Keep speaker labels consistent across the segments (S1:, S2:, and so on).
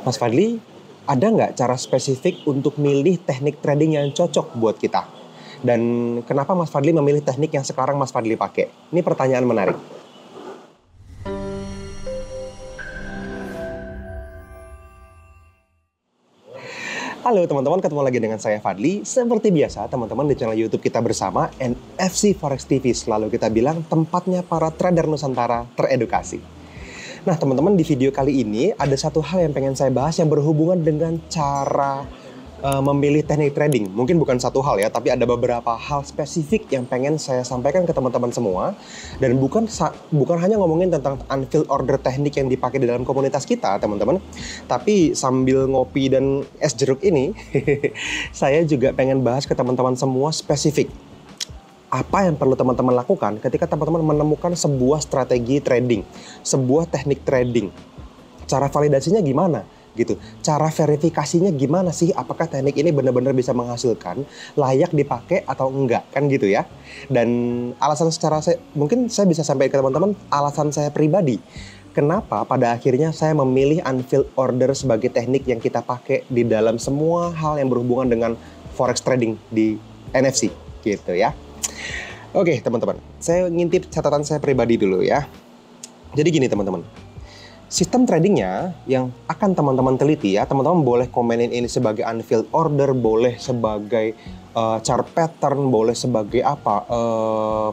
S1: Mas Fadli, ada nggak cara spesifik untuk milih teknik trading yang cocok buat kita? Dan kenapa Mas Fadli memilih teknik yang sekarang Mas Fadli pakai? Ini pertanyaan menarik. Halo teman-teman, ketemu lagi dengan saya Fadli. Seperti biasa, teman-teman di channel YouTube kita bersama NFC Forex TV. Selalu kita bilang tempatnya para trader Nusantara teredukasi. Nah teman-teman, di video kali ini ada satu hal yang pengen saya bahas yang berhubungan dengan cara memilih teknik trading. Mungkin bukan satu hal ya, tapi ada beberapa hal spesifik yang pengen saya sampaikan ke teman-teman semua. Dan bukan hanya ngomongin tentang unfilled order teknik yang dipakai di dalam komunitas kita, teman-teman. Tapi sambil ngopi dan es jeruk ini, saya juga pengen bahas ke teman-teman semua spesifik. Apa yang perlu teman-teman lakukan ketika teman-teman menemukan sebuah strategi trading, sebuah teknik trading. Cara validasinya gimana? Gitu. Cara verifikasinya gimana sih? Apakah teknik ini benar-benar bisa menghasilkan, layak dipakai atau enggak, kan gitu ya? Dan alasan mungkin saya bisa sampaikan ke teman-teman alasan saya pribadi. Kenapa pada akhirnya saya memilih unfilled order sebagai teknik yang kita pakai di dalam semua hal yang berhubungan dengan forex trading di NFC, gitu ya. Oke, teman-teman. Saya ngintip catatan saya pribadi dulu ya. Jadi gini, teman-teman. Sistem tradingnya yang akan teman-teman teliti ya, teman-teman boleh komenin ini sebagai unfilled order, boleh sebagai chart pattern, boleh sebagai apa,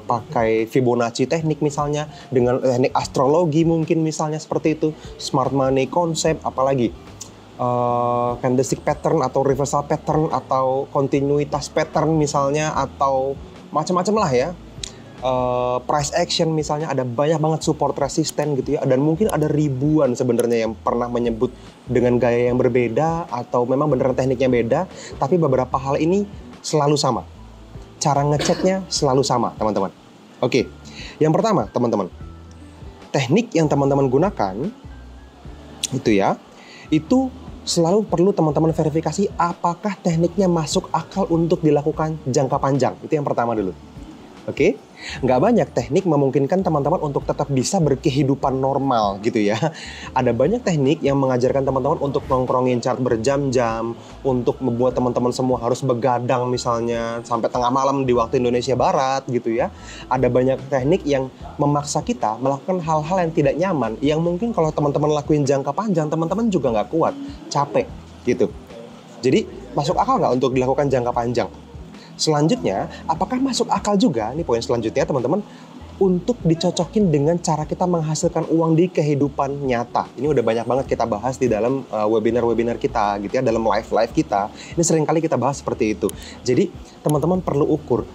S1: pakai Fibonacci teknik misalnya, dengan teknik astrologi mungkin misalnya seperti itu, smart money konsep, apalagi candlestick pattern atau reversal pattern atau kontinuitas pattern misalnya, atau macam-macam lah ya. Price action misalnya, ada banyak banget support resisten gitu ya, dan mungkin ada ribuan sebenarnya yang pernah menyebut dengan gaya yang berbeda atau memang beneran tekniknya beda, tapi beberapa hal ini selalu sama, cara ngeceknya selalu sama, teman-teman. Oke, yang pertama teman-teman, teknik yang teman-teman gunakan itu ya, itu selalu perlu teman-teman verifikasi apakah tekniknya masuk akal untuk dilakukan jangka panjang. Itu yang pertama dulu. Oke, nggak banyak teknik memungkinkan teman-teman untuk tetap bisa berkehidupan normal gitu ya. Ada banyak teknik yang mengajarkan teman-teman untuk nongkrongin chart berjam-jam, untuk membuat teman-teman semua harus begadang misalnya sampai tengah malam di waktu Indonesia Barat gitu ya. Ada banyak teknik yang memaksa kita melakukan hal-hal yang tidak nyaman, yang mungkin kalau teman-teman lakuin jangka panjang, teman-teman juga nggak kuat, capek gitu. Jadi masuk akal nggak untuk dilakukan jangka panjang? Selanjutnya, apakah masuk akal juga, ini poin selanjutnya teman-teman, untuk dicocokin dengan cara kita menghasilkan uang di kehidupan nyata. Ini udah banyak banget kita bahas di dalam webinar-webinar kita gitu ya, dalam live-live kita. Ini seringkali kita bahas seperti itu. Jadi teman-teman perlu ukur,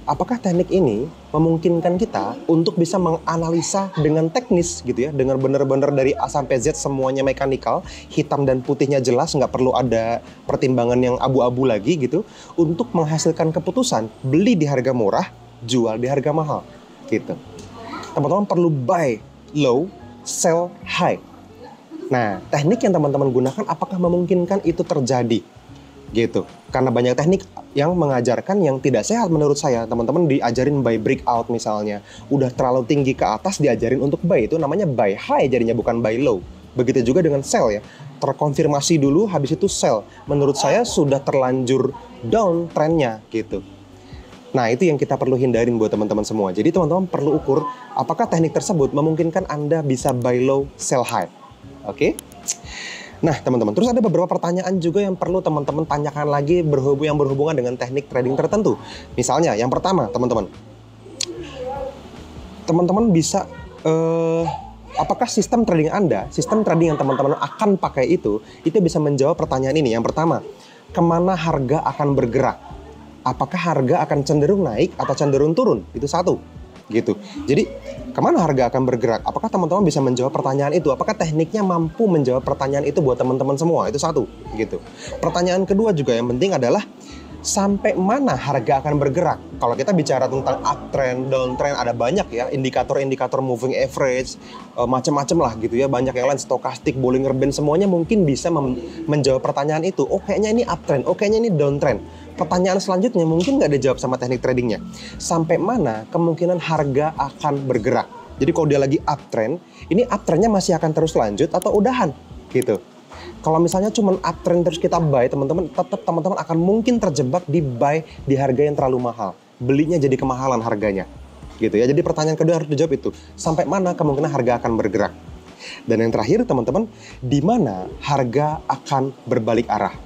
S1: apakah teknik ini memungkinkan kita untuk bisa menganalisa dengan teknis gitu ya, dengan benar-benar dari A sampai Z semuanya mekanikal, hitam dan putihnya jelas, nggak perlu ada pertimbangan yang abu-abu lagi gitu, untuk menghasilkan keputusan beli di harga murah, jual di harga mahal gitu. Teman-teman perlu buy low, sell high. Nah, teknik yang teman-teman gunakan apakah memungkinkan itu terjadi? Gitu. Karena banyak teknik yang mengajarkan yang tidak sehat menurut saya. Teman-teman diajarin buy breakout misalnya, udah terlalu tinggi ke atas diajarin untuk buy, itu namanya buy high jadinya, bukan buy low. Begitu juga dengan sell ya, terkonfirmasi dulu habis itu sell. Menurut saya sudah terlanjur down trennya gitu. Nah, itu yang kita perlu hindarin buat teman-teman semua. Jadi teman-teman perlu ukur apakah teknik tersebut memungkinkan Anda bisa buy low, sell high. Oke? Nah, teman-teman, terus ada beberapa pertanyaan juga yang perlu teman-teman tanyakan lagi yang berhubungan dengan teknik trading tertentu. Misalnya, yang pertama, teman-teman bisa, apakah sistem trading Anda, sistem trading yang teman-teman akan pakai itu bisa menjawab pertanyaan ini. Yang pertama, kemana harga akan bergerak? Apakah harga akan cenderung naik atau cenderung turun? Itu satu. Gitu. Jadi kemana harga akan bergerak? Apakah teman-teman bisa menjawab pertanyaan itu? Apakah tekniknya mampu menjawab pertanyaan itu buat teman-teman semua? Itu satu. Gitu. Pertanyaan kedua juga yang penting adalah sampai mana harga akan bergerak? Kalau kita bicara tentang uptrend, downtrend, ada banyak ya indikator-indikator moving average, macam-macam lah gitu ya. Banyak yang lain, stokastik, Bollinger Band, semuanya mungkin bisa menjawab pertanyaan itu. Oh, kayaknya ini uptrend, oh kayaknya ini downtrend. Pertanyaan selanjutnya mungkin nggak dijawab sama teknik tradingnya. Sampai mana kemungkinan harga akan bergerak? Jadi kalau dia lagi uptrend, ini uptrendnya masih akan terus lanjut atau udahan? gitu. Kalau misalnya cuma uptrend terus kita buy, teman-teman tetap teman-teman akan mungkin terjebak di buy di harga yang terlalu mahal. Belinya jadi kemahalan harganya. Gitu ya. Jadi pertanyaan kedua harus dijawab itu, sampai mana kemungkinan harga akan bergerak? Dan yang terakhir teman-teman, di mana harga akan berbalik arah?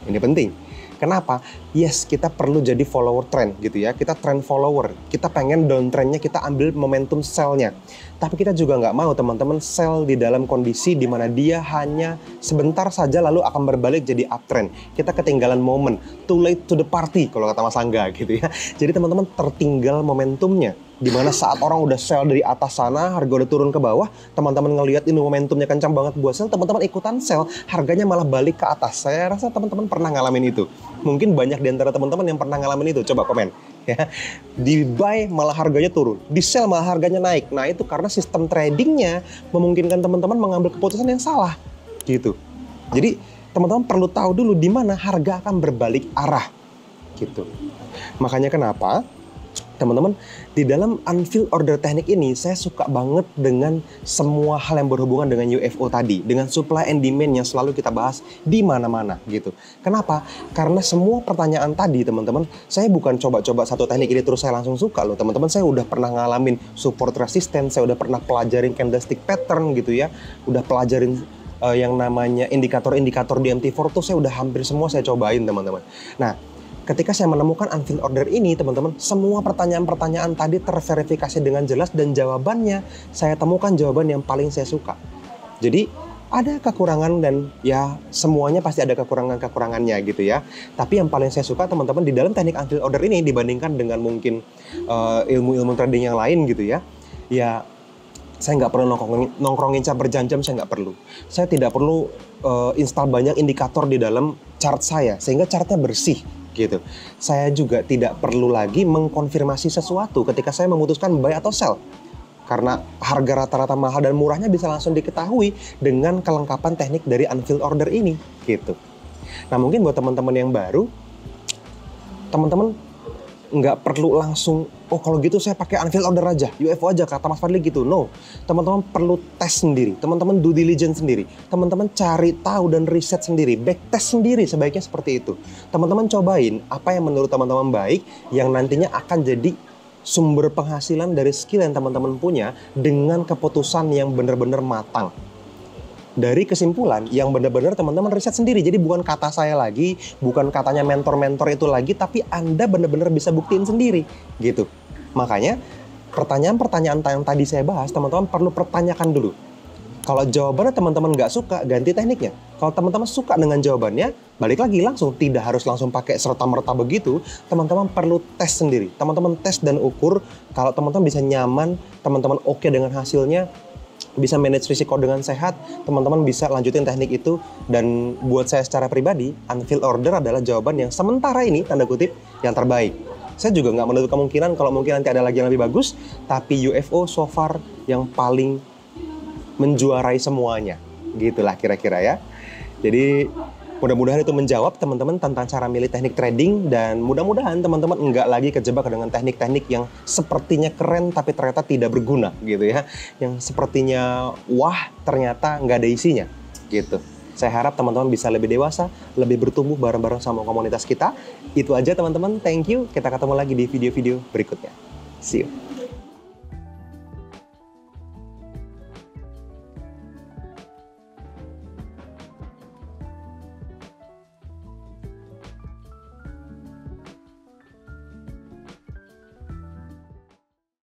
S1: Ini penting. Kenapa? Yes, kita perlu jadi follower trend gitu ya. Kita trend follower. Kita pengen downtrendnya kita ambil momentum sell-nya. Tapi kita juga nggak mau teman-teman sell di dalam kondisi di mana dia hanya sebentar saja lalu akan berbalik jadi uptrend. Kita ketinggalan momen. Too late to the party kalau kata Mas Angga gitu ya. Jadi teman-teman tertinggal momentumnya. Dimana saat orang udah sell dari atas sana, harga udah turun ke bawah, teman-teman ngelihat ini momentumnya kencang banget buat sell, teman-teman ikutan sell, harganya malah balik ke atas. Saya rasa teman-teman pernah ngalamin itu. Mungkin banyak di antara teman-teman yang pernah ngalamin itu. Coba komen. Ya, di buy malah harganya turun, di sell malah harganya naik. Nah itu karena sistem tradingnya memungkinkan teman-teman mengambil keputusan yang salah, gitu. Jadi teman-teman perlu tahu dulu di mana harga akan berbalik arah, gitu. Makanya kenapa teman-teman, di dalam unfilled order teknik ini saya suka banget dengan semua hal yang berhubungan dengan UFO tadi, dengan supply and demand yang selalu kita bahas di mana-mana gitu. Kenapa? Karena semua pertanyaan tadi teman-teman, saya bukan coba-coba satu teknik ini terus saya langsung suka loh. Teman-teman, saya udah pernah ngalamin support resistance, saya udah pernah pelajarin candlestick pattern gitu ya, udah pelajarin yang namanya indikator-indikator di MT4 tuh saya udah hampir semua saya cobain teman-teman. Nah, ketika saya menemukan unfilled order ini, teman-teman, semua pertanyaan-pertanyaan tadi terverifikasi dengan jelas dan jawabannya saya temukan jawaban yang paling saya suka. Jadi ada kekurangan dan ya semuanya pasti ada kekurangan-kekurangannya gitu ya. Tapi yang paling saya suka teman-teman di dalam teknik unfilled order ini dibandingkan dengan mungkin ilmu-ilmu trading yang lain gitu ya. Ya saya nggak perlu nongkrongin chart berjam-jam, saya nggak perlu. Saya tidak perlu install banyak indikator di dalam chart saya sehingga chartnya bersih. Gitu. Saya juga tidak perlu lagi mengkonfirmasi sesuatu ketika saya memutuskan buy atau sell. Karena harga rata-rata mahal dan murahnya bisa langsung diketahui dengan kelengkapan teknik dari unfilled order ini. Gitu. Nah mungkin buat teman-teman yang baru, teman-teman nggak perlu langsung, oh kalau gitu saya pakai unfilled order aja, UFO aja, kata Mas Fadli gitu. No, teman-teman perlu tes sendiri, teman-teman due diligence sendiri, teman-teman cari tahu dan riset sendiri, backtest sendiri sebaiknya seperti itu. Teman-teman cobain apa yang menurut teman-teman baik, yang nantinya akan jadi sumber penghasilan dari skill yang teman-teman punya dengan keputusan yang benar-benar matang. Dari kesimpulan yang benar-benar teman-teman riset sendiri. Jadi bukan kata saya lagi, bukan katanya mentor-mentor itu lagi, tapi Anda benar-benar bisa buktiin sendiri gitu. Makanya pertanyaan-pertanyaan yang tadi saya bahas, teman-teman perlu pertanyakan dulu. Kalau jawabannya teman-teman nggak suka, ganti tekniknya. Kalau teman-teman suka dengan jawabannya, balik lagi langsung. Tidak harus langsung pakai serta-merta begitu. Teman-teman perlu tes sendiri. Teman-teman tes dan ukur. Kalau teman-teman bisa nyaman, teman-teman oke dengan hasilnya, bisa manage risiko dengan sehat, teman-teman bisa lanjutin teknik itu. Dan buat saya secara pribadi, unfilled order adalah jawaban yang sementara ini, tanda kutip, yang terbaik. Saya juga nggak menutup kemungkinan kalau mungkin nanti ada lagi yang lebih bagus, tapi UFO so far yang paling menjuarai semuanya. Gitulah kira-kira ya. Jadi mudah-mudahan itu menjawab teman-teman tentang cara milih teknik trading, dan mudah-mudahan teman-teman enggak lagi kejebak dengan teknik-teknik yang sepertinya keren tapi ternyata tidak berguna gitu ya. Yang sepertinya wah ternyata nggak ada isinya gitu. Saya harap teman-teman bisa lebih dewasa, lebih bertumbuh bareng-bareng sama komunitas kita. Itu aja teman-teman, thank you. Kita ketemu lagi di video-video berikutnya. See you.